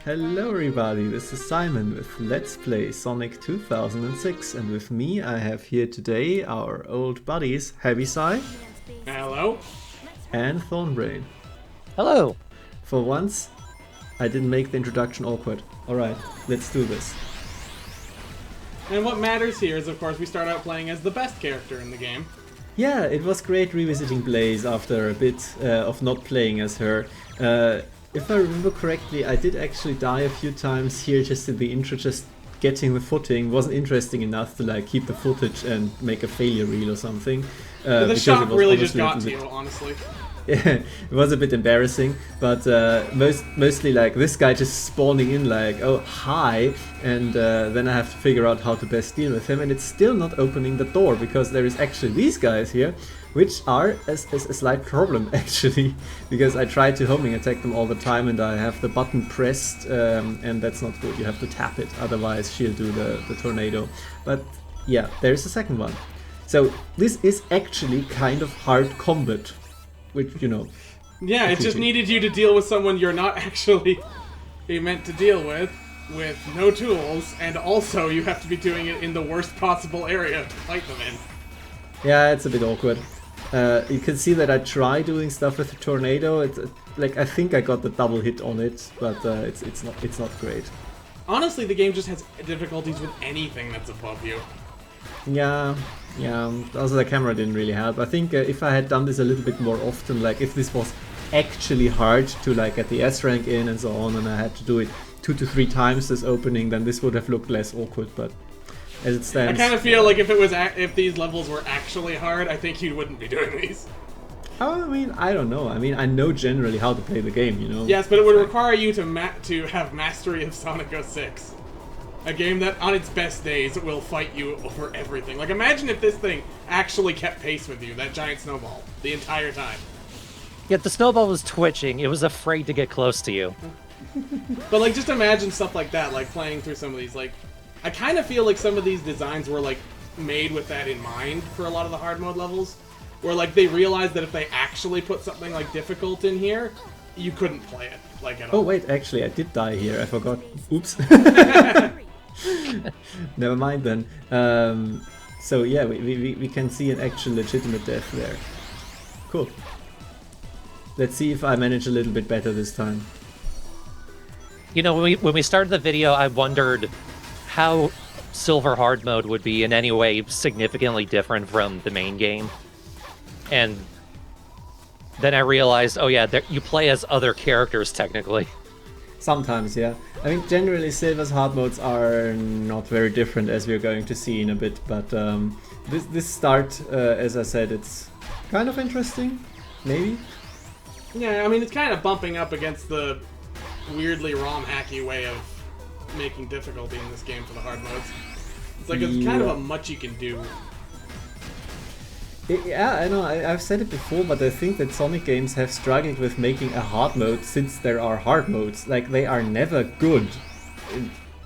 Hello everybody, this is Simon with Let's Play Sonic 2006, and with me I have here today our old buddies Sigh Hello. and ThornBrain. Hello. For once, I didn't make the introduction awkward. Alright, let's do this. And what matters here is, of course, we start out playing as the best character in the game. Yeah, it was great revisiting Blaze after a bit of not playing as her. If I remember correctly, I did actually die a few times here just in the intro, just getting the footing wasn't interesting enough to like keep the footage and make a failure reel or something. The shock really just got to you, honestly. Yeah, it was a bit embarrassing, but mostly like this guy just spawning in like, oh hi, and then I have to figure out how to best deal with him, and it's still not opening the door because there is actually these guys here, which are a slight problem actually, because I try to homing attack them all the time and I have the button pressed, and that's not good. You have to tap it, otherwise she'll do the tornado. But yeah, there's a second one. So this is actually kind of hard combat. Which, you know... Yeah, it just needed you to deal with someone you're not actually meant to deal with no tools, and also you have to be doing it in the worst possible area to fight them in. Yeah, it's a bit awkward. You can see that I try doing stuff with the tornado. It's like I think I got the double hit on it, but it's not great. Honestly, the game just has difficulties with anything that's above you. Yeah. Also the camera didn't really help. I think if I had done this a little bit more often, like if this was actually hard to like get the S rank in and so on, and I had to do it 2 to 3 times this opening, then this would have looked less awkward. But as it stands, I kind of feel like if these levels were actually hard, I think you wouldn't be doing these. I mean, I don't know. I mean, I know generally how to play the game, you know. Yes, but it would require you to have mastery of Sonic 06. A game that, on its best days, will fight you over everything. Like, imagine if this thing actually kept pace with you, that giant snowball, the entire time. Yet the snowball was twitching. It was afraid to get close to you. But, like, just imagine stuff like that, like, playing through some of these, like... I kind of feel like some of these designs were, like, made with that in mind for a lot of the hard mode levels. Where, like, they realized that if they actually put something, like, difficult in here, you couldn't play it, like, at all. Oh, wait, actually, I did die here. I forgot. Oops. Never mind then. So yeah, we can see an actual legitimate death there. Cool. Let's see if I manage a little bit better this time. You know, when we started the video, I wondered how Silver Hard Mode would be in any way significantly different from the main game. And then I realized, oh yeah, you play as other characters technically. Sometimes, yeah. I mean, generally Silver's hard modes are not very different, as we're going to see in a bit, but this start, as I said, it's kind of interesting, maybe? Yeah, I mean, it's kind of bumping up against the weirdly ROM-hacky way of making difficulty in this game for the hard modes. It's like, it's kind of a much you can do. Yeah, I know, I've said it before, but I think that Sonic games have struggled with making a hard mode since there are hard modes. Like, they are never good.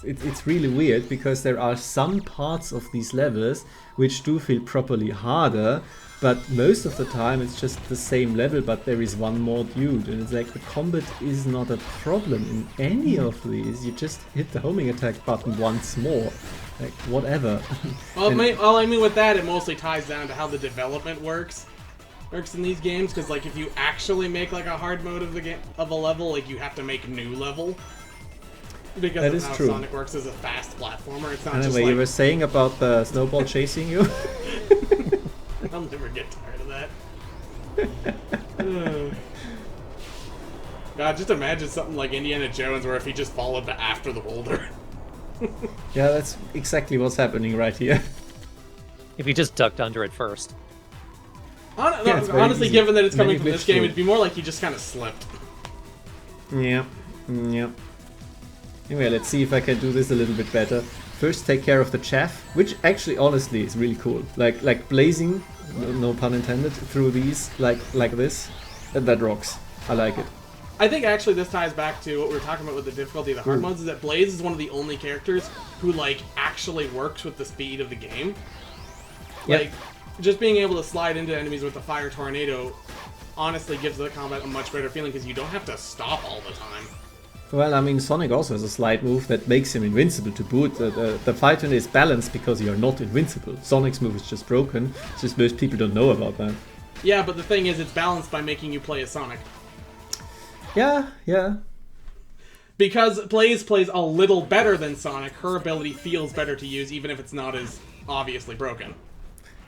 It's really weird, because there are some parts of these levels which do feel properly harder, but most of the time it's just the same level, but there is one more dude, and it's like the combat is not a problem in any of these. You just hit the homing attack button once more. Like, whatever. Well, I mean, with that, it mostly ties down to how the development works in these games. Because, like, if you actually make like a hard mode of a level, like you have to make a new level. Because that of is how true. Sonic works as a fast platformer. It's not Anyway, just like... you were saying about the snowball chasing you. I'll never get tired of that. God, just imagine something like Indiana Jones, where if he just followed after the boulder. Yeah, that's exactly what's happening right here. If you just ducked under it first. Honestly, given that it's coming from this game, it'd be more like he just kind of slipped. Yeah. Anyway, let's see if I can do this a little bit better. First, take care of the chaff, which actually, honestly, is really cool. Like blazing, no pun intended, through these like this. That rocks. I like it. I think actually this ties back to what we were talking about with the difficulty of the hard modes, is that Blaze is one of the only characters who, like, actually works with the speed of the game. Yep. Like, just being able to slide into enemies with the fire tornado honestly gives the combat a much better feeling, because you don't have to stop all the time. Well, I mean, Sonic also has a slide move that makes him invincible to boot. The fight is balanced because you're not invincible. Sonic's move is just broken. It's just most people don't know about that. Yeah, but the thing is, it's balanced by making you play as Sonic. Yeah, yeah. Because Blaze plays a little better than Sonic, her ability feels better to use, even if it's not as obviously broken.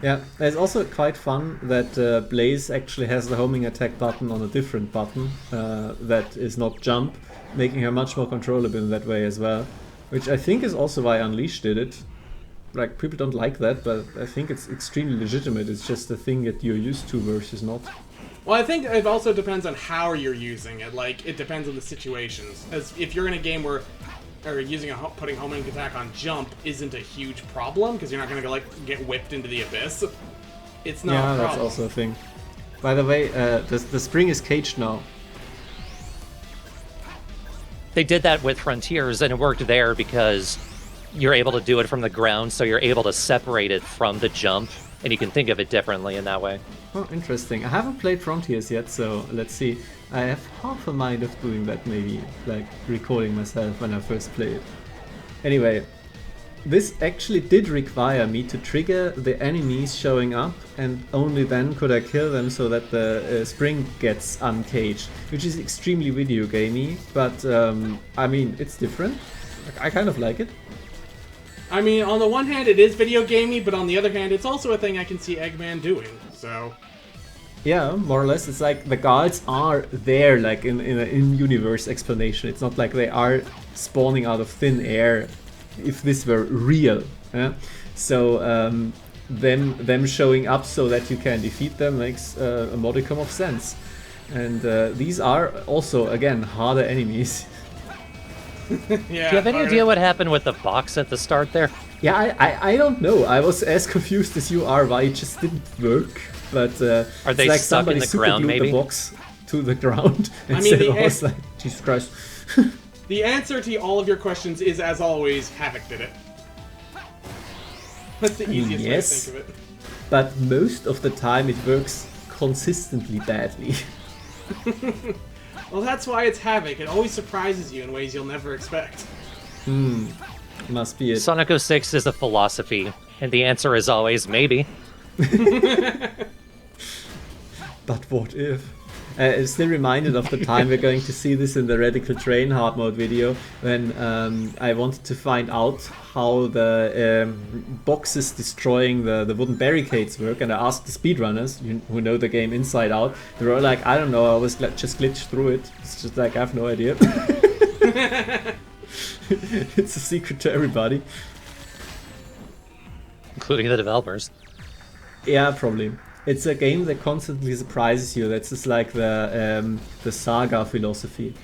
Yeah, it's also quite fun that Blaze actually has the homing attack button on a different button that is not jump, making her much more controllable in that way as well. Which I think is also why Unleashed did it. Like, people don't like that, but I think it's extremely legitimate. It's just a thing that you're used to versus not. Well, I think it also depends on how you're using it. Like, it depends on the situations. As if you're in a game where using putting homing attack on jump isn't a huge problem because you're not gonna like get whipped into the abyss. It's not a problem. That's also a thing. By the way, the spring is caged now. They did that with Frontiers, and it worked there because you're able to do it from the ground, so you're able to separate it from the jump, and you can think of it differently in that way. Oh, interesting. I haven't played Frontiers yet, so let's see. I have half a mind of doing that maybe, like recalling myself when I first played it. Anyway, this actually did require me to trigger the enemies showing up, and only then could I kill them so that the spring gets uncaged, which is extremely video gamey, but I mean, it's different. I kind of like it. I mean, on the one hand, it is video gamey, but on the other hand, it's also a thing I can see Eggman doing, so... Yeah, more or less. It's like the guards are there, like in an in-universe explanation. It's not like they are spawning out of thin air, if this were real. Yeah? So them showing up so that you can defeat them makes a modicum of sense. And these are also, again, harder enemies. Yeah, do you have any idea what happened with the box at the start there? Yeah, I don't know. I was as confused as you are why it just didn't work. But are they it's like stuck in somebody the ground, maybe? the box to the ground. And I mean, I was like, Jesus Christ. The answer to all of your questions is, as always, Havoc did it. That's the easiest way to think of it. But most of the time it works consistently badly. Well, that's why it's Havoc. It always surprises you in ways you'll never expect. Must be it. Sonic 06 is a philosophy, and the answer is always maybe. But what if? I'm still reminded of the time we're going to see this in the Radical Train hard mode video when I wanted to find out how the boxes destroying the wooden barricades work, and I asked the speedrunners who know the game inside out. They were like, I don't know, I always just glitched through it. It's just like, I have no idea. It's a secret to everybody. Including the developers. Yeah, probably. It's a game that constantly surprises you. That's just like the Saga philosophy.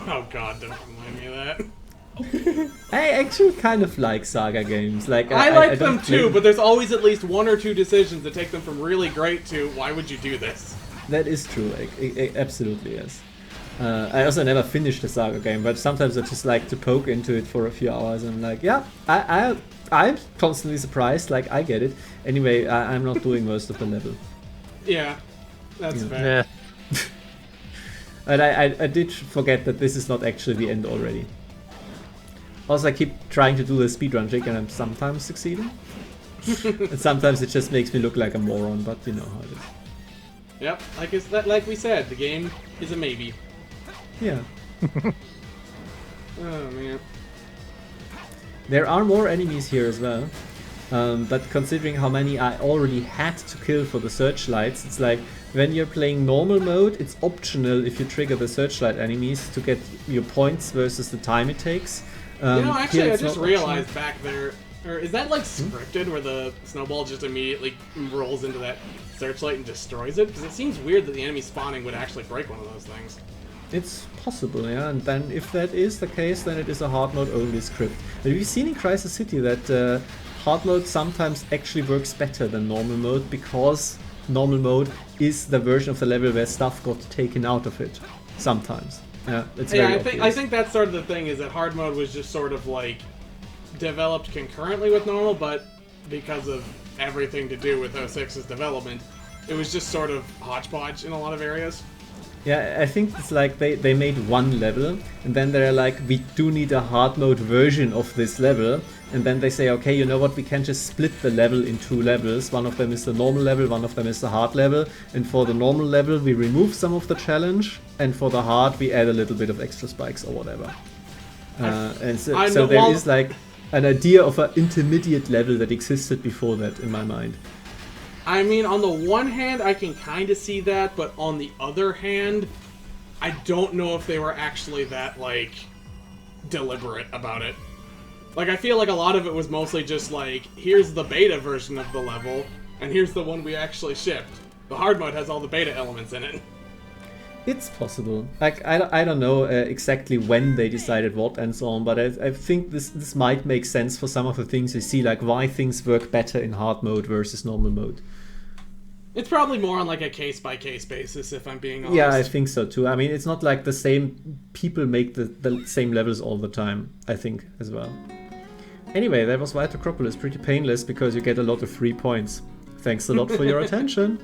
Oh god, don't remind me of that. I actually kind of like Saga games. Like I like I them don't play too, but there's always at least one or two decisions that take them from really great to why would you do this? That is true. Like, absolutely, yes. I also never finished the Saga game, but sometimes I just like to poke into it for a few hours and like, yeah, I'm constantly surprised, like, I get it. Anyway, I'm not doing most of the level. Yeah, that's fair. Yeah. And I did forget that this is not actually the end already. Also, I keep trying to do the speedrun trick and I'm sometimes succeeding. And sometimes it just makes me look like a moron, but you know how it is. Yep, like we said, the game is a maybe. Yeah. Oh man. There are more enemies here as well. But considering how many I already had to kill for the searchlights, it's like when you're playing normal mode, it's optional if you trigger the searchlight enemies to get your points versus the time it takes. Actually, I just realized back there, or is that like scripted where the snowball just immediately rolls into that searchlight and destroys it? Because it seems weird that the enemy spawning would actually break one of those things. It's possible, yeah, and then if that is the case, then it is a hard mode only script. Have you seen in Crisis City that hard mode sometimes actually works better than normal mode because normal mode is the version of the level where stuff got taken out of it. Sometimes. Yeah, it's very obvious. I think that's sort of the thing, is that hard mode was just sort of like developed concurrently with normal, but because of everything to do with 06's development, it was just sort of hodgepodge in a lot of areas. Yeah, I think it's like they made one level, and then they're like, we do need a hard mode version of this level, and then they say, okay, you know what, we can just split the level in 2 levels. One of them is the normal level, one of them is the hard level, and for the normal level we remove some of the challenge, and for the hard we add a little bit of extra spikes or whatever. And so there is like an idea of an intermediate level that existed before that in my mind. I mean, on the one hand, I can kind of see that, but on the other hand, I don't know if they were actually that, like, deliberate about it. Like, I feel like a lot of it was mostly just like, here's the beta version of the level, and here's the one we actually shipped. The hard mode has all the beta elements in it. It's possible. Like, I don't know exactly when they decided what and so on, but I think this might make sense for some of the things you see, like why things work better in hard mode versus normal mode. It's probably more on like a case-by-case basis, if I'm being honest. Yeah, I think so too. I mean, it's not like the same people make the same levels all the time, I think, as well. Anyway, that was White Acropolis. Pretty painless because you get a lot of free points. Thanks a lot for your attention.